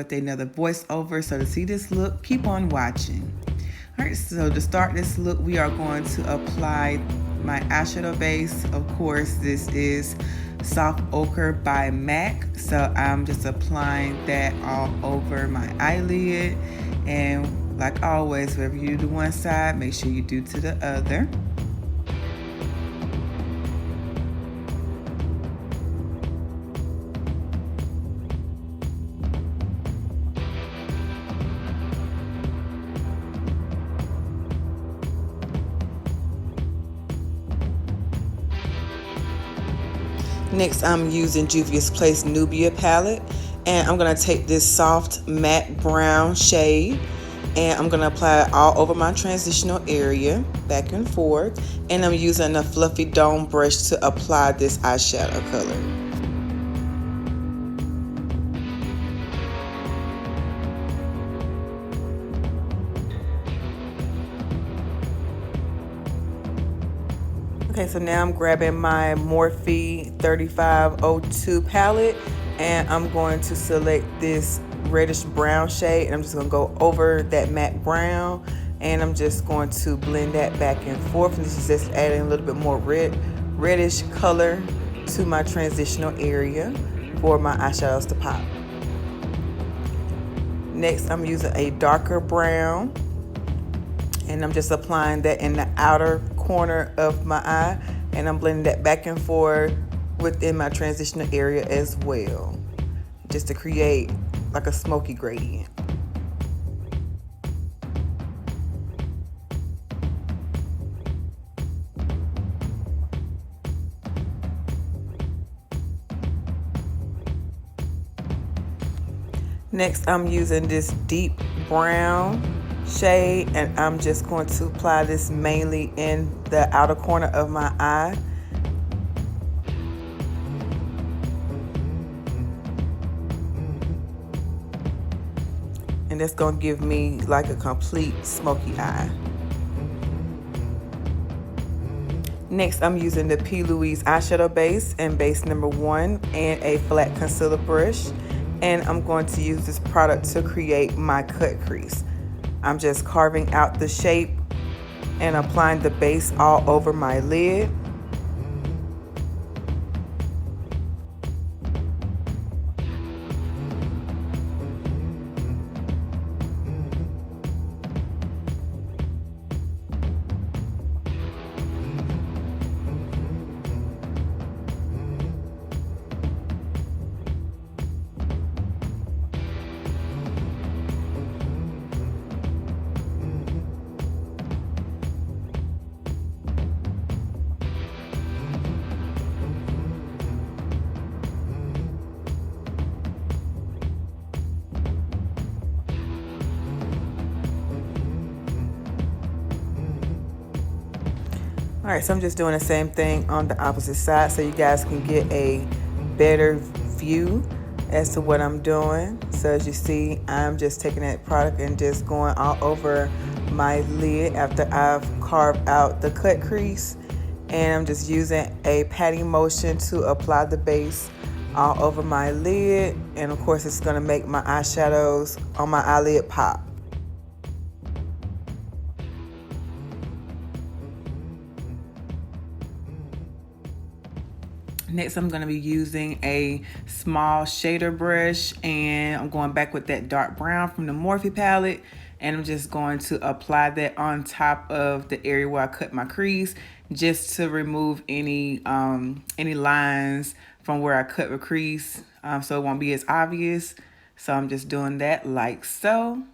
with another voiceover. So to see this look, keep on watching. Alright, so to start this look, we are going to apply my eyeshadow base. Of course, this is Soft Ochre by MAC. So I'm just applying that all over my eyelid. And like always, wherever you do one side, make sure you do to the other. Next, I'm using Juvias Place Nubia palette, and I'm going to take this soft matte brown shade and I'm going to apply it all over my transitional area, back and forth, and I'm using a fluffy dome brush to apply this eyeshadow color. Okay, so now I'm grabbing my Morphe 3502 palette and I'm going to select this reddish brown shade and I'm just going to go over that matte brown and I'm just going to blend that back and forth. And this is just adding a little bit more reddish color to my transitional area for my eyeshadows to pop. Next, I'm using a darker brown and I'm just applying that in the outer corner of my eye and I'm blending that back and forth within my transitional area as well, just to create like a smoky gradient. Next, I'm using this deep brown shade and I'm just going to apply this mainly in the outer corner of my eye. And that's going to give me like a complete smoky eye. Next, I'm using the Louise eyeshadow base and base number 1 and a flat concealer brush. And I'm going to use this product to create my cut crease. I'm just carving out the shape and applying the base all over my lid. Alright, so I'm just doing the same thing on the opposite side so you guys can get a better view as to what I'm doing. So as you see, I'm just taking that product and just going all over my lid after I've carved out the cut crease. And I'm just using a patting motion to apply the base all over my lid. And of course, it's going to make my eyeshadows on my eyelid pop. Next, I'm going to be using a small shader brush and I'm going back with that dark brown from the Morphe palette and I'm just going to apply that on top of the area where I cut my crease just to remove any lines from where I cut the crease so it won't be as obvious. So I'm just doing that like so.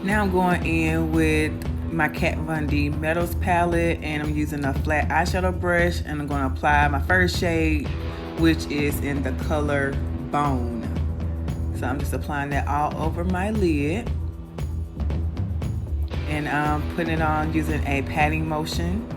Now I'm going in with my Kat Von D Metals palette and I'm using a flat eyeshadow brush and I'm going to apply my first shade, which is in the color Bone. So I'm just applying that all over my lid and I'm putting it on using a patting motion.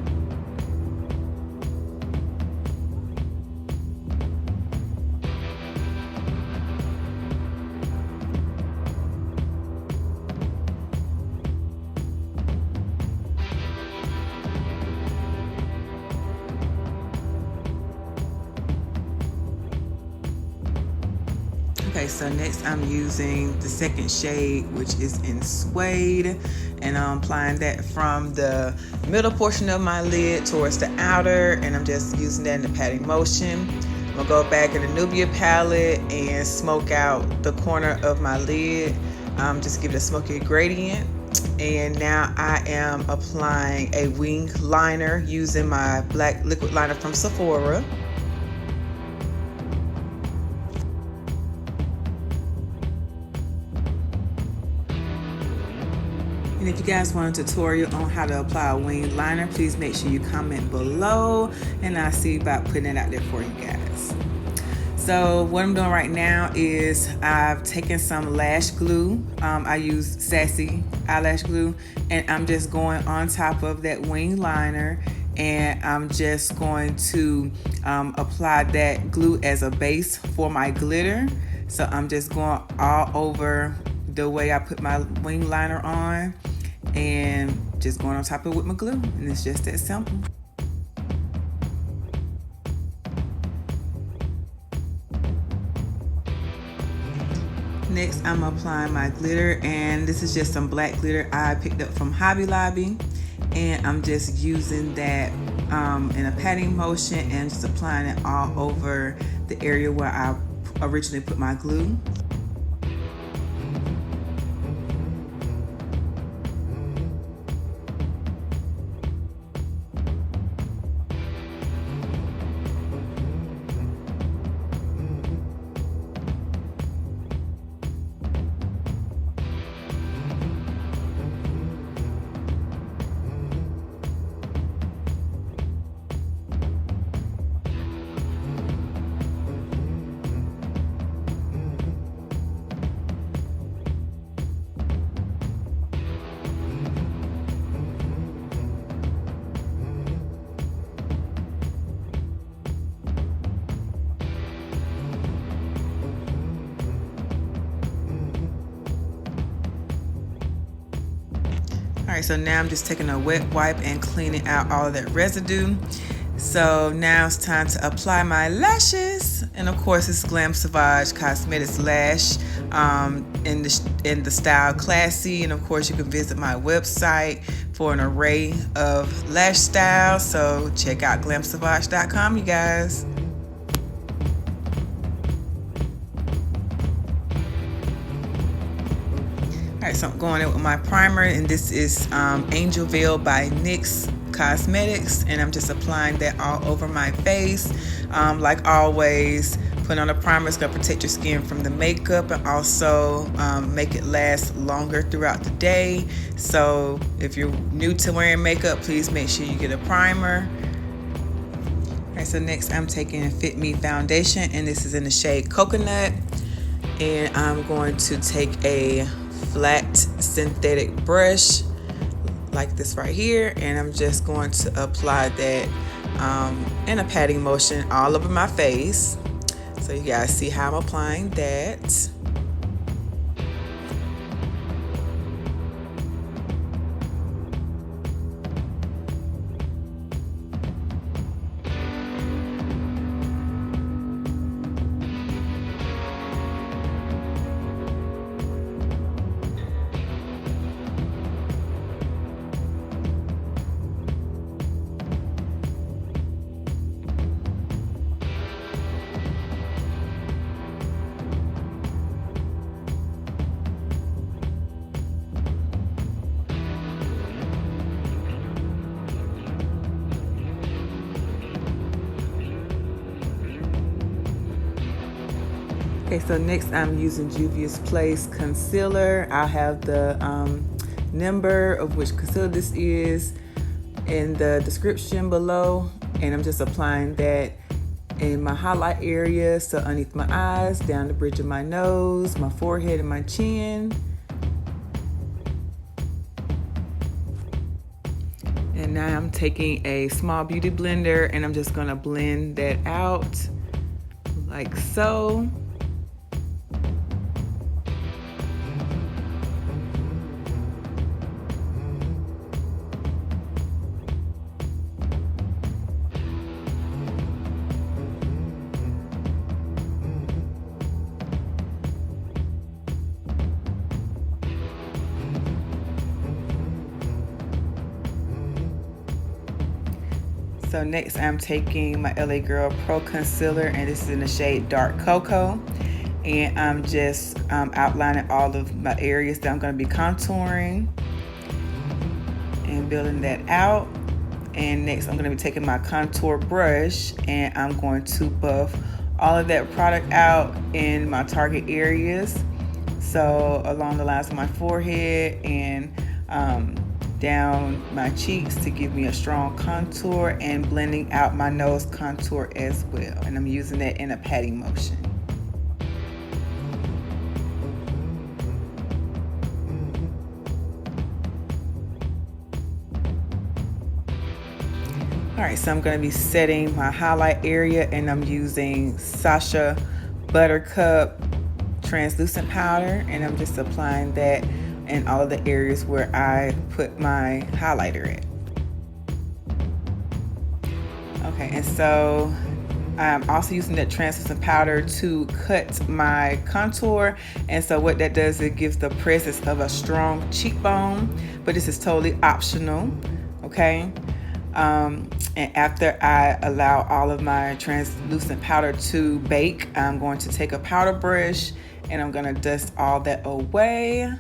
Alright, so next I'm using the second shade, which is in Suede, and I'm applying that from the middle portion of my lid towards the outer, and I'm just using that in the patting motion. I'm gonna go back in the Nubia palette and smoke out the corner of my lid, just give it a smoky gradient. And now I am applying a wing liner using my black liquid liner from Sephora. And if you guys want a tutorial on how to apply a wing liner, please make sure you comment below, and I'll see about putting it out there for you guys. So what I'm doing right now is I've taken some lash glue. I use Sassy eyelash glue, and I'm just going on top of that wing liner, and I'm just going to apply that glue as a base for my glitter. So I'm just going all over the way I put my wing liner on, and just going on top of it with my glue, and it's just that simple. Next, I'm applying my glitter, and this is just some black glitter I picked up from Hobby Lobby, and I'm just using that in a patting motion and just applying it all over the area where I originally put my glue. Alright, so now I'm just taking a wet wipe and cleaning out all of that residue. So now it's time to apply my lashes, and of course it's Glam Savage Cosmetics lash in the style Classy, and of course you can visit my website for an array of lash styles. So check out glamsavage.com, you guys. Alright, so I'm going in with my primer, and this is Angel Veil by NYX Cosmetics, and I'm just applying that all over my face. Like always, putting on a primer is going to protect your skin from the makeup, and also make it last longer throughout the day. So if you're new to wearing makeup, please make sure you get a primer. Alright, so next I'm taking Fit Me foundation, and this is in the shade Coconut, and I'm going to take a flat synthetic brush like this right here, and I'm just going to apply that in a patting motion all over my face, so you guys see how I'm applying that. Okay, so next I'm using Juvias Place concealer. I'll have the number of which concealer this is in the description below, and I'm just applying that in my highlight area, so underneath my eyes, down the bridge of my nose, my forehead, and my chin. And now I'm taking a small beauty blender, and I'm just gonna blend that out like so. So next I'm taking my LA Girl Pro Concealer, and this is in the shade Dark Cocoa. And I'm just outlining all of my areas that I'm going to be contouring and building that out. And next I'm going to be taking my contour brush, and I'm going to buff all of that product out in my target areas. So along the lines of my forehead and down my cheeks to give me a strong contour, and blending out my nose contour as well. And I'm using that in a patting motion. All right, so I'm going to be setting my highlight area, and I'm using Sasha Buttercup translucent powder, and I'm just applying that in all of the areas where I put my highlighter at. Okay, and so I'm also using that translucent powder to cut my contour, and so what that does, it gives the presence of a strong cheekbone, but this is totally optional, okay? And after I allow all of my translucent powder to bake, I'm going to take a powder brush and I'm going to dust all that away.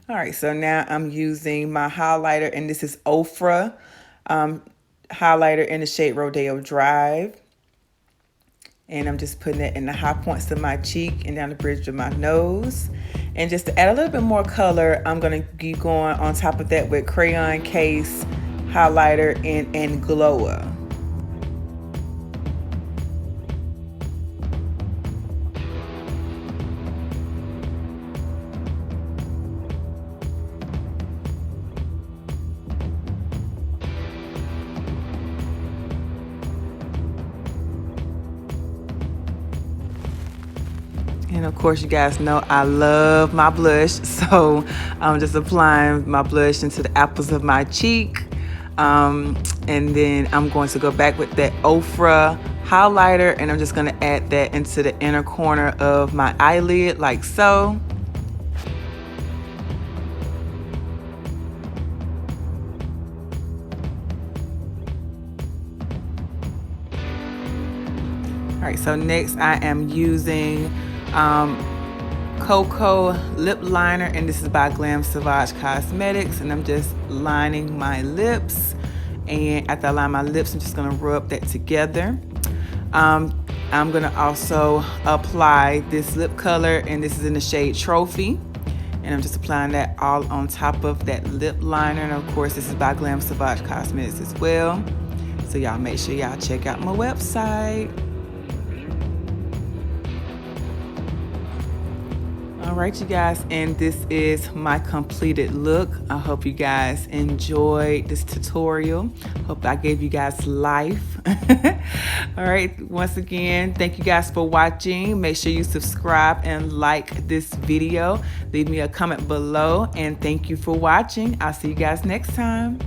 All right, so now I'm using my highlighter, and this is OFRA highlighter in the shade Rodeo Drive. And I'm just putting it in the high points of my cheek and down the bridge of my nose. And just to add a little bit more color, I'm going to be going on top of that with Crayon Case highlighter in Anglowa. And of course, you guys know I love my blush, so I'm just applying my blush into the apples of my cheek. And then I'm going to go back with that OFRA highlighter, and I'm just going to add that into the inner corner of my eyelid, like so. All right, so next I am using Cocoa lip liner, and this is by Glam Savage Cosmetics, and I'm just lining my lips. And after I line my lips, I'm just going to rub that together. I'm going to also apply this lip color, and this is in the shade Trophy, and I'm just applying that all on top of that lip liner. And of course, this is by Glam Savage Cosmetics as well, so y'all make sure y'all check out my website. All right, you guys, and this is my completed look. I hope you guys enjoyed this tutorial. Hope I gave you guys life. All right, once again, thank you guys for watching. Make sure you subscribe and like this video. Leave me a comment below, and thank you for watching. I'll see you guys next time.